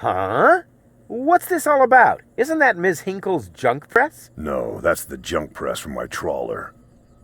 Huh? What's this all about? Isn't that Ms. Hinkle's junk press? No, that's the junk press from my trawler.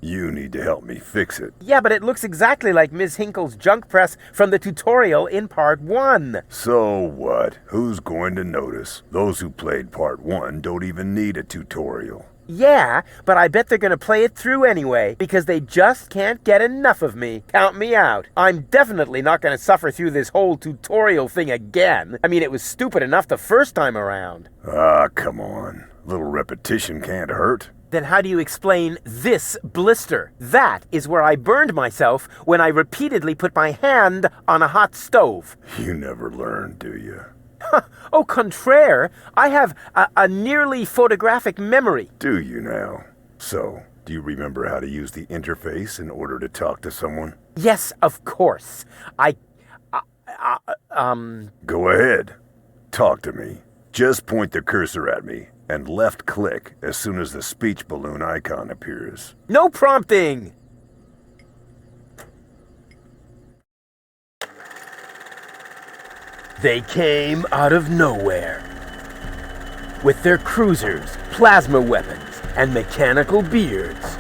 You need to help me fix it. Yeah, but it looks exactly like Ms. Hinkle's junk press from the tutorial in Part 1. So what? Who's going to notice? Those who played Part 1 don't even need a tutorial. Yeah, but I bet they're gonna play it through anyway, because they just can't get enough of me. Count me out. I'm definitely not gonna suffer through this whole tutorial thing again. I mean, it was stupid enough the first time around. Ah, come on. A little repetition can't hurt. Then how do you explain this blister? That is where I burned myself when I repeatedly put my hand on a hot stove. You never learn, do you? Au contraire, I have a nearly photographic memory. Do you now? So, do you remember how to use the interface in order to talk to someone? Yes, of course. Go ahead. Talk to me. Just point the cursor at me and left click as soon as the speech balloon icon appears. No prompting! They came out of nowhere. With their cruisers, plasma weapons, and mechanical beards.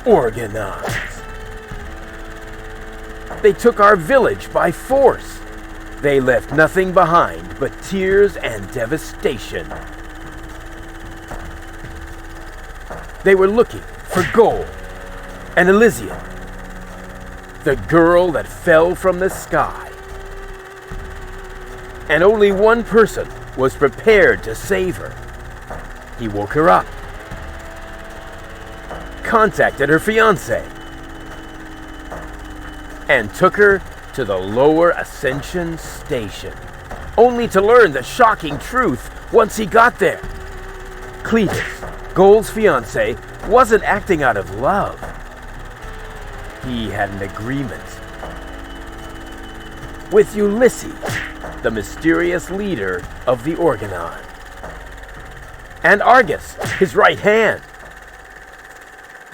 Organized. They took our village by force. They left nothing behind but tears and devastation. They were looking for gold and Elysium, the girl that fell from the sky. And only one person was prepared to save her. He woke her up, contacted her fiancé, and took her to the lower Ascension station, only to learn the shocking truth once he got there. Cletus, Gold's fiancé, wasn't acting out of love. He had an agreement with Ulysses, the mysterious leader of the Organon, and Argus, his right hand.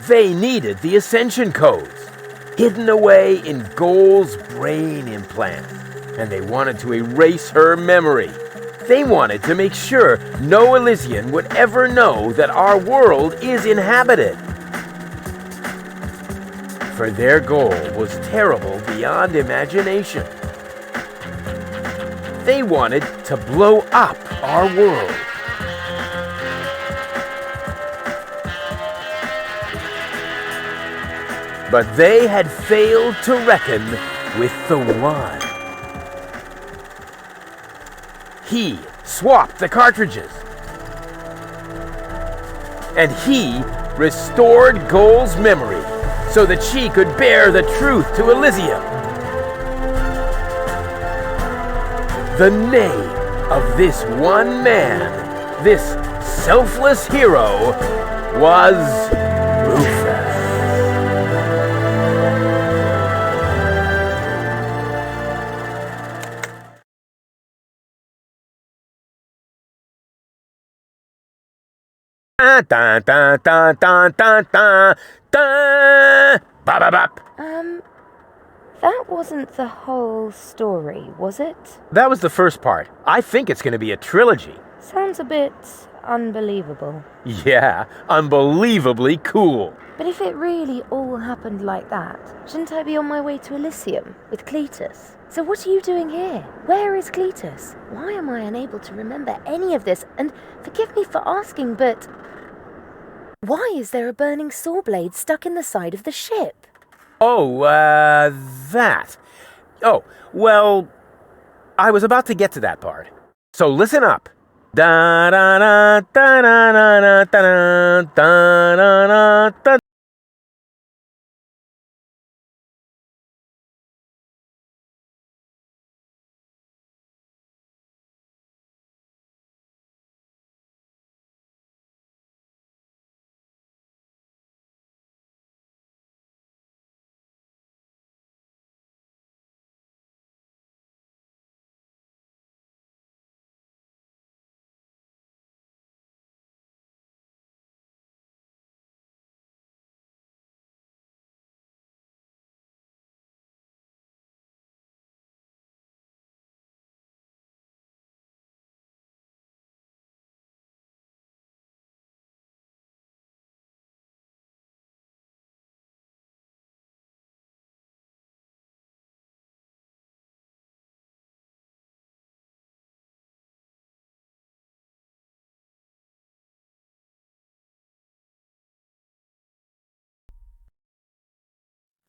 They needed the Ascension codes, hidden away in Gold's brain implant, and they wanted to erase her memory. They wanted to make sure no Elysian would ever know that our world is inhabited. For their goal was terrible beyond imagination. They wanted to blow up our world. But they had failed to reckon with the One. He swapped the cartridges. And he restored Gold's memory so that she could bear the truth to Elysium. The name of this one man, this selfless hero, was Rufus. Dun, dun, dun, dun, dun, dun, dun, dun. Ba-ba-bop. That wasn't the whole story, was it? That was the first part. I think it's going to be a trilogy. Sounds a bit unbelievable. Yeah, unbelievably cool. But if it really all happened like that, shouldn't I be on my way to Elysium with Cletus? So what are you doing here? Where is Cletus? Why am I unable to remember any of this? And forgive me for asking, but why is there a burning saw blade stuck in the side of the ship? Oh, that. Oh, well, I was about to get to that part. So listen up. Da da da da da da da da da da da.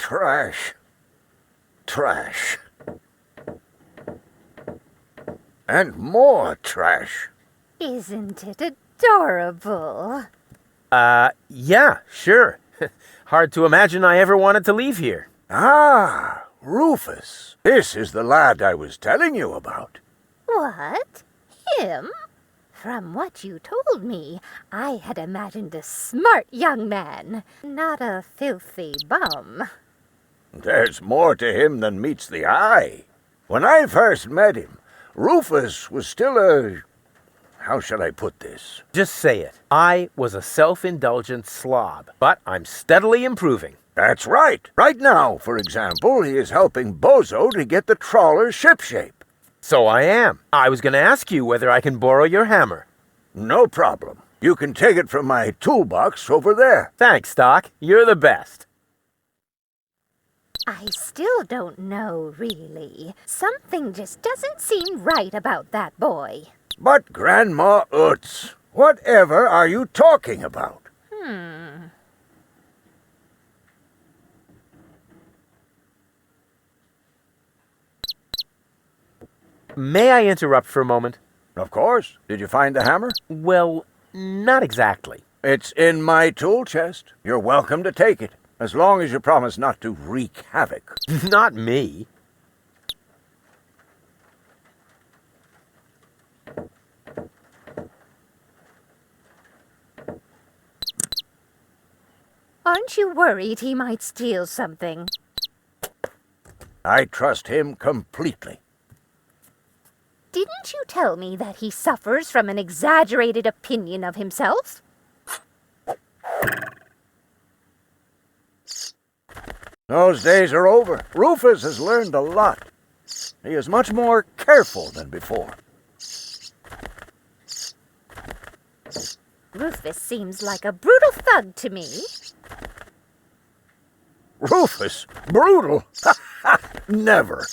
Trash. Trash. And more trash. Isn't it adorable? Yeah, sure. Hard to imagine I ever wanted to leave here. Ah, Rufus. This is the lad I was telling you about. What? Him? From what you told me, I had imagined a smart young man, not a filthy bum. There's more to him than meets the eye. When I first met him, Rufus was still a... How shall I put this? Just say it. I was a self-indulgent slob, but I'm steadily improving. That's right. Right now, for example, he is helping Bozo to get the trawler shipshape. So I am. I was going to ask you whether I can borrow your hammer. No problem. You can take it from my toolbox over there. Thanks, Doc. You're the best. I still don't know, really. Something just doesn't seem right about that boy. But Grandma Utz, whatever are you talking about? May I interrupt for a moment? Of course. Did you find the hammer? Well, not exactly. It's in my tool chest. You're welcome to take it, as long as you promise not to wreak havoc. Not me. Aren't you worried he might steal something? I trust him completely. Didn't you tell me that he suffers from an exaggerated opinion of himself? Those days are over. Rufus has learned a lot. He is much more careful than before. Rufus seems like a brutal thug to me. Rufus? Brutal? Never.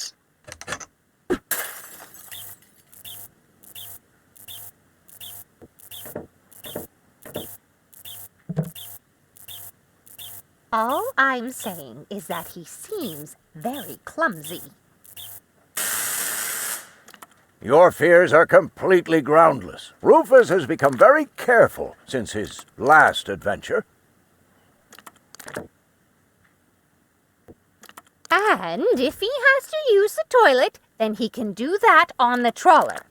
All I'm saying is that he seems very clumsy. Your fears are completely groundless. Rufus has become very careful since his last adventure. And if he has to use the toilet, then he can do that on the trawler.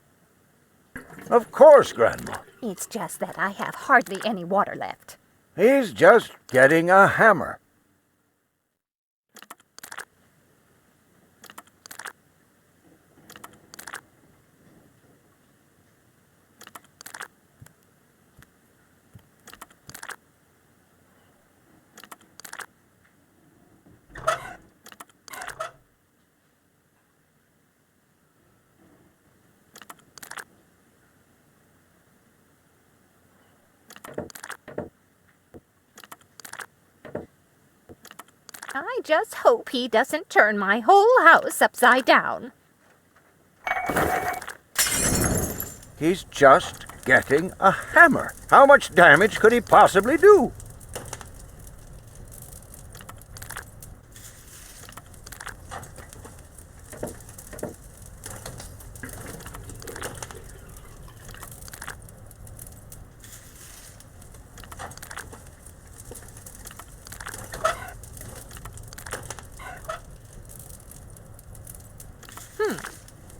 Of course, Grandma. It's just that I have hardly any water left. He's just getting a hammer. I just hope he doesn't turn my whole house upside down. He's just getting a hammer. How much damage could he possibly do?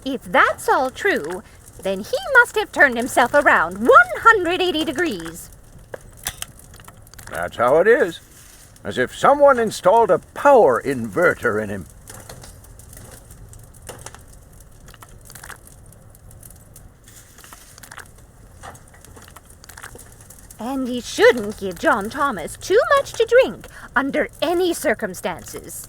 If that's all true, then he must have turned himself around 180 degrees. That's how it is. As if someone installed a power inverter in him. And he shouldn't give John Thomas too much to drink under any circumstances.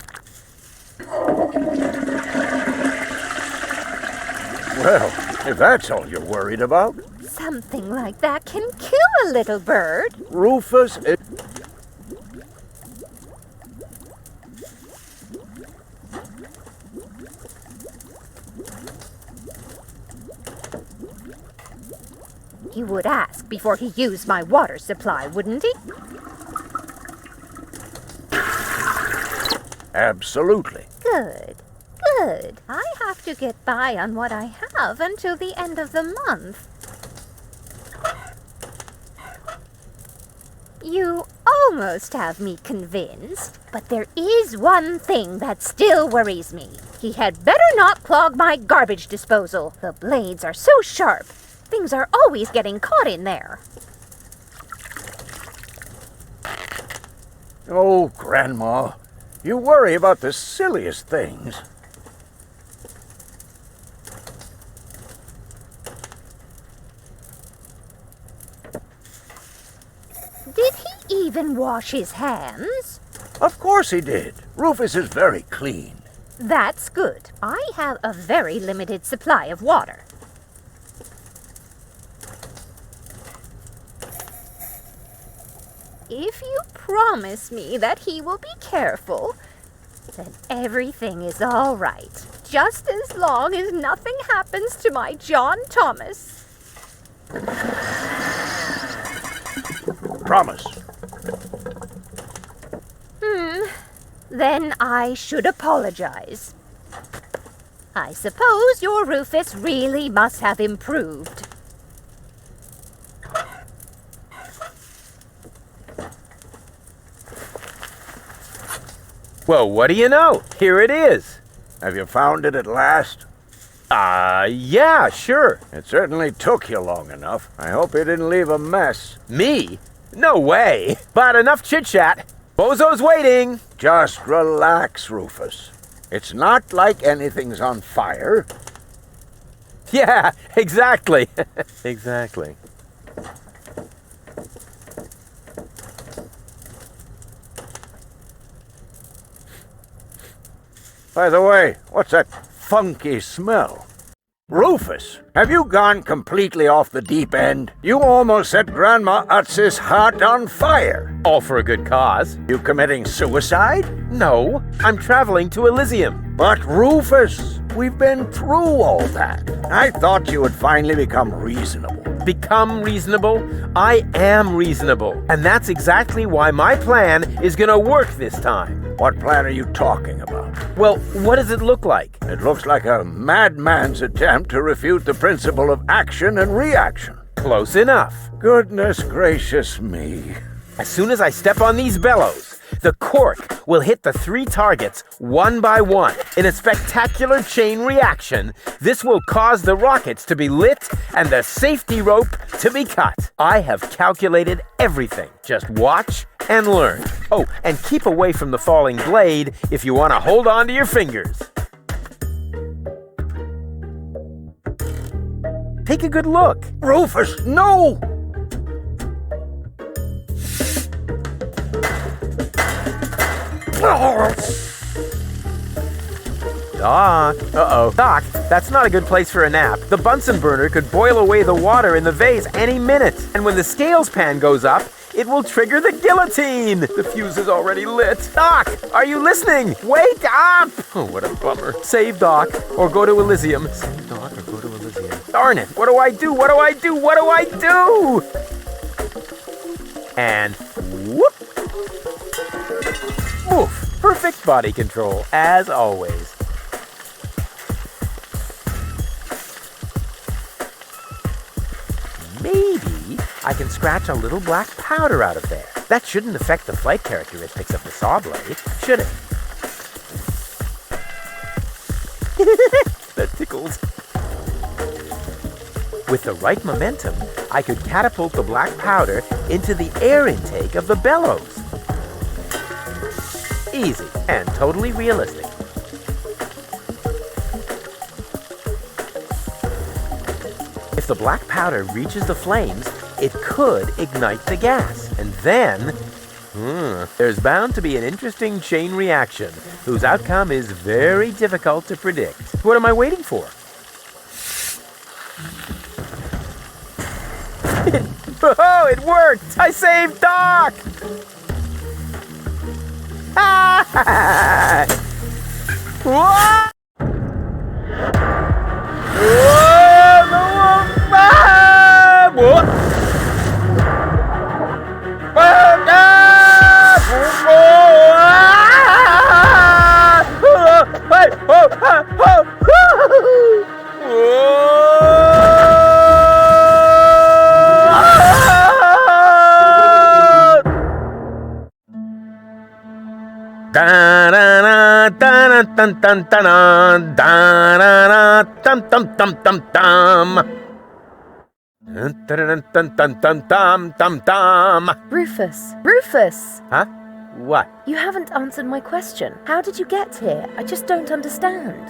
Well, if that's all you're worried about. Something like that can kill a little bird. Rufus... He would ask before he used my water supply, wouldn't he? Absolutely. Good. Good. I have to get by on what I have until the end of the month. You almost have me convinced, but there is one thing that still worries me. He had better not clog my garbage disposal. The blades are so sharp. Things are always getting caught in there. Oh, Grandma, you worry about the silliest things. Did he even wash his hands? Of course he did. Rufus is very clean. That's good. I have a very limited supply of water. If you promise me that he will be careful, then everything is all right. Just as long as nothing happens to my John Thomas. Promise. Then I should apologize. I suppose your Rufus really must have improved. Well, what do you know? Here it is. Have you found it at last? Yeah, sure. It certainly took you long enough. I hope you didn't leave a mess. Me? No way. But enough chit-chat. Bozo's waiting. Just relax, Rufus. It's not like anything's on fire. Yeah, exactly. Exactly. By the way, what's that funky smell? Rufus, have you gone completely off the deep end? You almost set Grandma Utz's heart on fire. All for a good cause. You committing suicide? No, I'm traveling to Elysium. But Rufus, we've been through all that. I thought you would finally become reasonable. Become reasonable? I am reasonable. And that's exactly why my plan is gonna work this time. What plan are you talking about? Well, what does it look like? It looks like a madman's attempt to refute the principle of action and reaction. Close enough. Goodness gracious me. As soon as I step on these bellows, the cork will hit the 3 targets one by one. In a spectacular chain reaction, this will cause the rockets to be lit and the safety rope to be cut. I have calculated everything. Just watch and learn. Oh, and keep away from the falling blade if you want to hold on to your fingers. Take a good look. Rufus, no! Doc. Uh-oh. Doc, that's not a good place for a nap. The Bunsen burner could boil away the water in the vase any minute. And when the scales pan goes up, it will trigger the guillotine. The fuse is already lit. Doc, are you listening? Wake up! Oh, what a bummer. Save Doc, or go to Elysium. Save Doc, or go to Elysium. Darn it. What do I do? What do I do? What do I do? And whoop. Oof. Perfect body control, as always. Maybe I can scratch a little black powder out of there. That shouldn't affect the flight characteristics of the saw blade, should it? That tickles. With the right momentum, I could catapult the black powder into the air intake of the bellows. Easy and totally realistic. If the black powder reaches the flames, it could ignite the gas. And then, there's bound to be an interesting chain reaction whose outcome is very difficult to predict. What am I waiting for? Oh, it worked! I saved Doc! What? What? dun dun dun dun dum dum dum dum dum. Dun dun dun dun dun dum dum dum. Rufus! Rufus! Huh? What? You haven't answered my question. How did you get here? I just don't understand.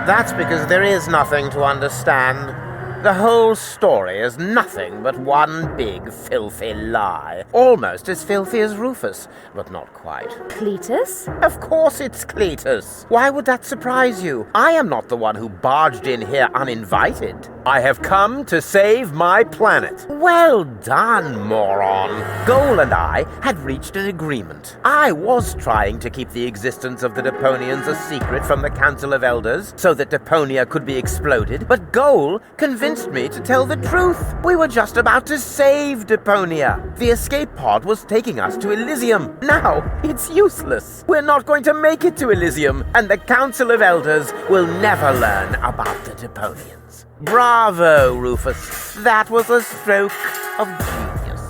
That's because there is nothing to understand. The whole story is nothing but one big, filthy lie. Almost as filthy as Rufus, but not quite. Cletus? Of course it's Cletus. Why would that surprise you? I am not the one who barged in here uninvited. I have come to save my planet. Well done, moron. Goal and I had reached an agreement. I was trying to keep the existence of the Deponians a secret from the Council of Elders so that Deponia could be exploded, but Goal convinced me to tell the truth. We were just about to save Deponia. The escape pod was taking us to Elysium. Now, it's useless. We're not going to make it to Elysium, and the Council of Elders will never learn about the Deponians. Bravo, Rufus. That was a stroke of genius.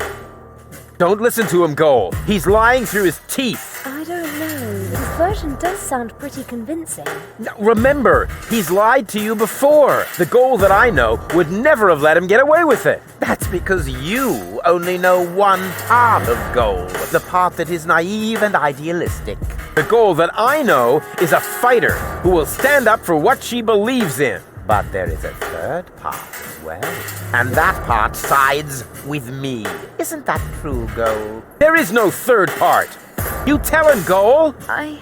Don't listen to him, Goal. He's lying through his teeth. I don't know. His version does sound pretty convincing. Now, remember, he's lied to you before. The Goal that I know would never have let him get away with it. That's because you only know one part of Goal, the part that is naive and idealistic. The Goal that I know is a fighter who will stand up for what she believes in. But there is a third part as well. And that part sides with me. Isn't that true, Goal? There is no third part. You tell him, Goal. I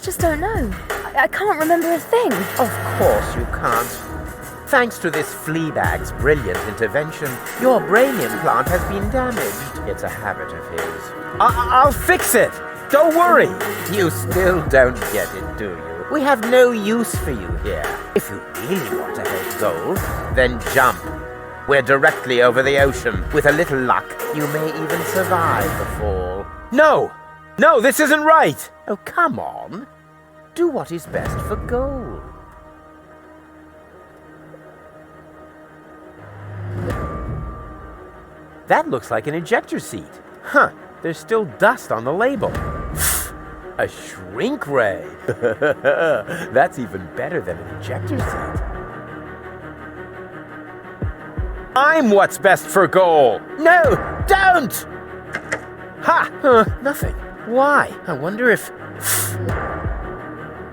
just don't know. I can't remember a thing. Of course you can't. Thanks to this Fleabag's brilliant intervention, your brain implant has been damaged. It's a habit of his. I'll fix it. Don't worry. You still don't get it, do you? We have no use for you here. If you really want to help Goal, then jump. We're directly over the ocean. With a little luck, you may even survive the fall. No, this isn't right. Oh, come on. Do what is best for Goal. That looks like an ejector seat. Huh, there's still dust on the label. A shrink ray. That's even better than an ejector seat. I'm what's best for Goal. No, don't! Ha! Nothing. Why? I wonder if...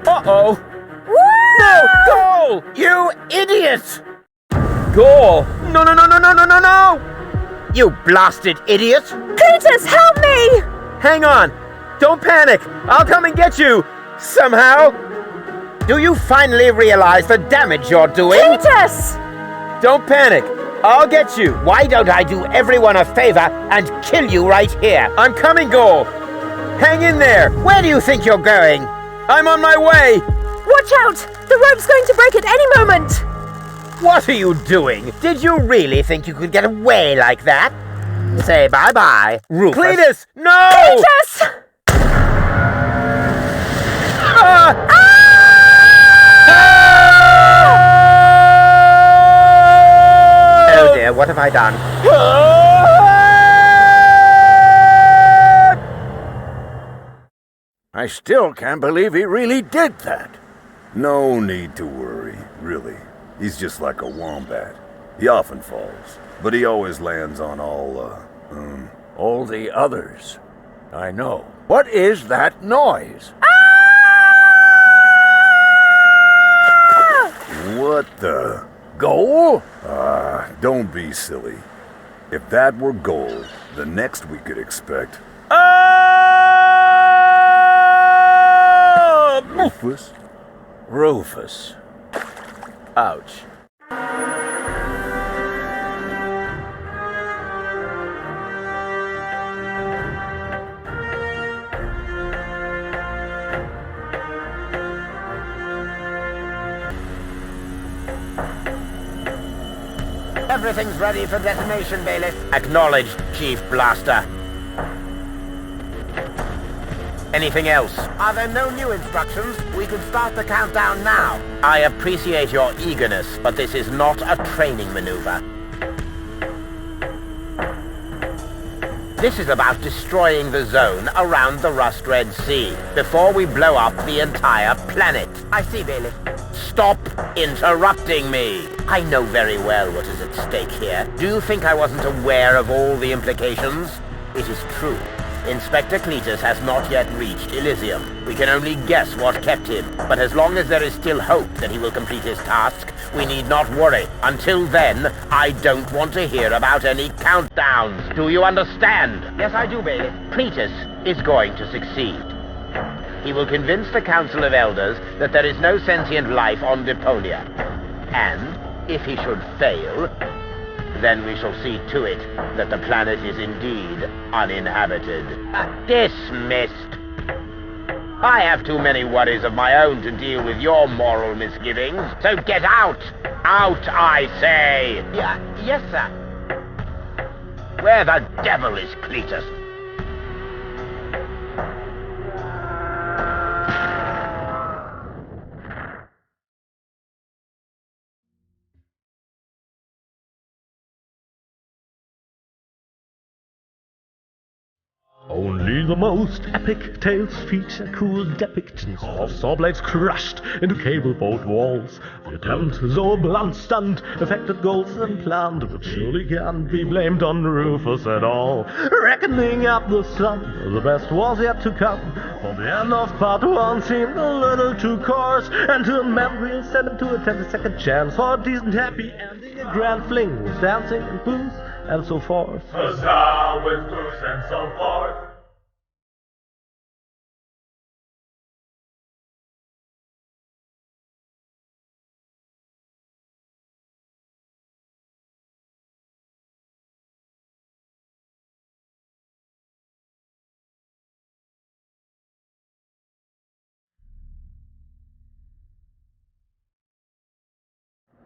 Uh-oh. No, Goal! You idiot! Goal! No! You blasted idiot! Cletus, help me! Hang on. Don't panic. I'll come and get you. Somehow. Do you finally realize the damage you're doing? Cletus! Don't panic. I'll get you. Why don't I do everyone a favor and kill you right here? I'm coming, Goal. Hang in there. Where do you think you're going? I'm on my way. Watch out! The rope's going to break at any moment! What are you doing? Did you really think you could get away like that? Say bye-bye, Rufus. Cletus, no! Cletus! Oh dear, what have I done? I still can't believe he really did that. No need to worry, really. He's just like a wombat. He often falls, but he always lands on All the others. I know. What is that noise? What the? Goal? Don't be silly. If that were Goal, the next we could expect... Rufus? Rufus. Ouch. Everything's ready for detonation, Bailiff. Acknowledged, Chief Blaster. Anything else? Are there no new instructions? We can start the countdown now. I appreciate your eagerness, but this is not a training maneuver. This is about destroying the zone around the Rust Red Sea before we blow up the entire planet. I see, Bailiff. Stop interrupting me. I know very well what is at stake here. Do you think I wasn't aware of all the implications? It is true. Inspector Cletus has not yet reached Elysium. We can only guess what kept him, but as long as there is still hope that he will complete his task, we need not worry. Until then, I don't want to hear about any countdowns. Do you understand? Yes, I do, Bailiff. Cletus is going to succeed. He will convince the Council of Elders that there is no sentient life on Deponia. And, if he should fail, then we shall see to it that the planet is indeed uninhabited. Dismissed. I have too many worries of my own to deal with your moral misgivings, so get out! Out, I say! Yes, sir. Where the devil is Cletus? Only the most epic tales feature cool depictions of saw blades crushed into cable boat walls. The attempt, though a blunt stunt, affected goals and planned, but surely can't be blamed on Rufus at all. Reckoning up the sum, the best was yet to come. For the end of part 1 seemed a little too coarse, and to a memory sent him to attempt a second chance for a decent happy ending, a grand fling with dancing and booze and so forth. Huzzah with booze and so forth.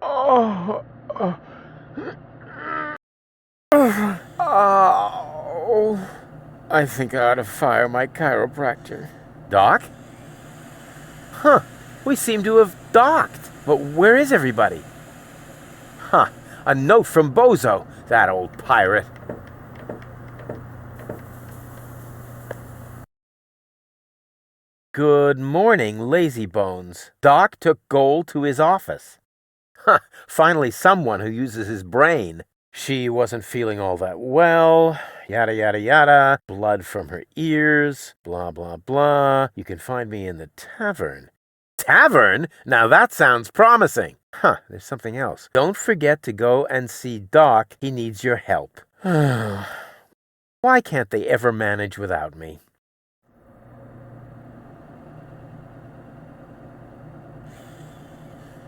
Oh, I think I ought to fire my chiropractor. Doc? Huh. We seem to have docked. But where is everybody? Huh. A note from Bozo, that old pirate. Good morning, lazy bones. Doc took Gold to his office. Huh. Finally someone who uses his brain. She wasn't feeling all that well, yada yada yada, blood from her ears, blah blah blah. You can find me in the tavern. Tavern? Now that sounds promising. Huh, there's something else. Don't forget to go and see Doc. He needs your help. Why can't they ever manage without me?